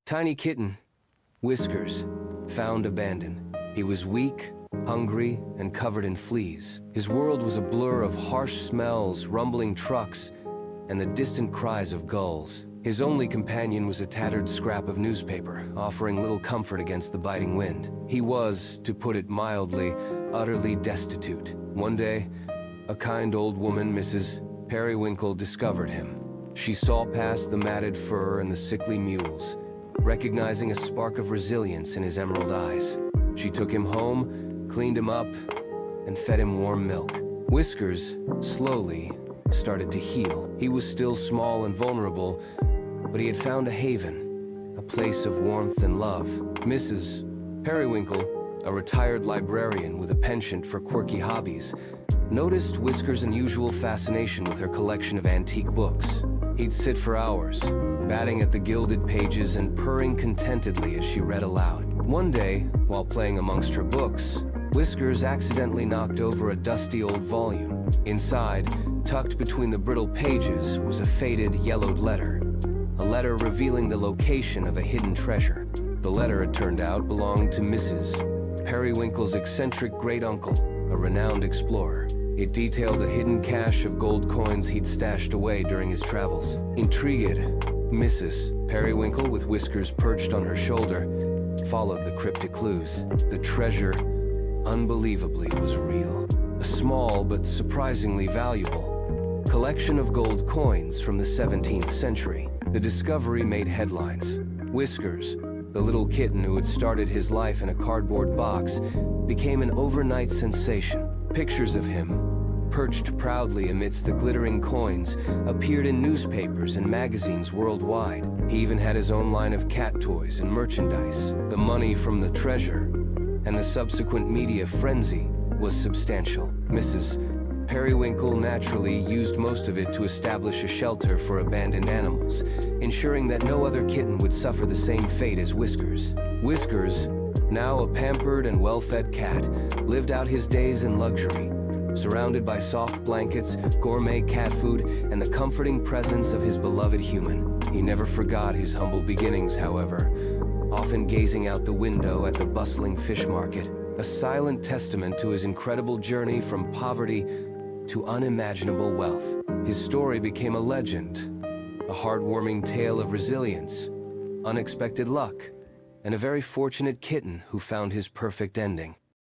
Tiny kitten, Whiskers, found abandoned. He was weak, hungry, and covered in fleas. His world was a blur of harsh smells, rumbling trucks, and the distant cries of gulls. His only companion was a tattered scrap of newspaper, offering little comfort against the biting wind. He was, to put it mildly, utterly destitute. One day, a kind old woman, Mrs. Periwinkle, discovered him. She saw past the matted fur and the sickly mules, recognizing a spark of resilience in his emerald eyes. She took him home, cleaned him up, and fed him warm milk. Whiskers, slowly, started to heal. He was still small and vulnerable, but he had found a haven, a place of warmth and love. Mrs. Periwinkle, a retired librarian with a penchant for quirky hobbies, noticed Whisker's unusual fascination with her collection of antique books. He'd sit for hours, batting at the gilded pages and purring contentedly as she read aloud. One day, while playing amongst her books, Whiskers accidentally knocked over a dusty old volume. Inside, tucked between the brittle pages, was a faded, yellowed letter. A letter revealing the location of a hidden treasure. The letter, it turned out, belonged to Mrs. Periwinkle's eccentric great-uncle, a renowned explorer. It detailed a hidden cache of gold coins he'd stashed away during his travels. Intrigued, Mrs. Periwinkle, with Whiskers perched on her shoulder, followed the cryptic clues. The treasure, unbelievably, was real. A small but surprisingly valuable collection of gold coins from the 17th century. The discovery made headlines. Whiskers, the little kitten who had started his life in a cardboard box, became an overnight sensation. Pictures of him, perched proudly amidst the glittering coins, appeared in newspapers and magazines worldwide. He even had his own line of cat toys and merchandise. The money from the treasure and the subsequent media frenzy was substantial. Mrs. Periwinkle naturally used most of it to establish a shelter for abandoned animals, ensuring that no other kitten would suffer the same fate as Whiskers. Whiskers, now a pampered and well-fed cat, lived out his days in luxury, surrounded by soft blankets, gourmet cat food, and the comforting presence of his beloved human. He never forgot his humble beginnings, however, often gazing out the window at the bustling fish market, a silent testament to his incredible journey from poverty to unimaginable wealth. His story became a legend, a heartwarming tale of resilience, unexpected luck, and a very fortunate kitten who found his perfect ending.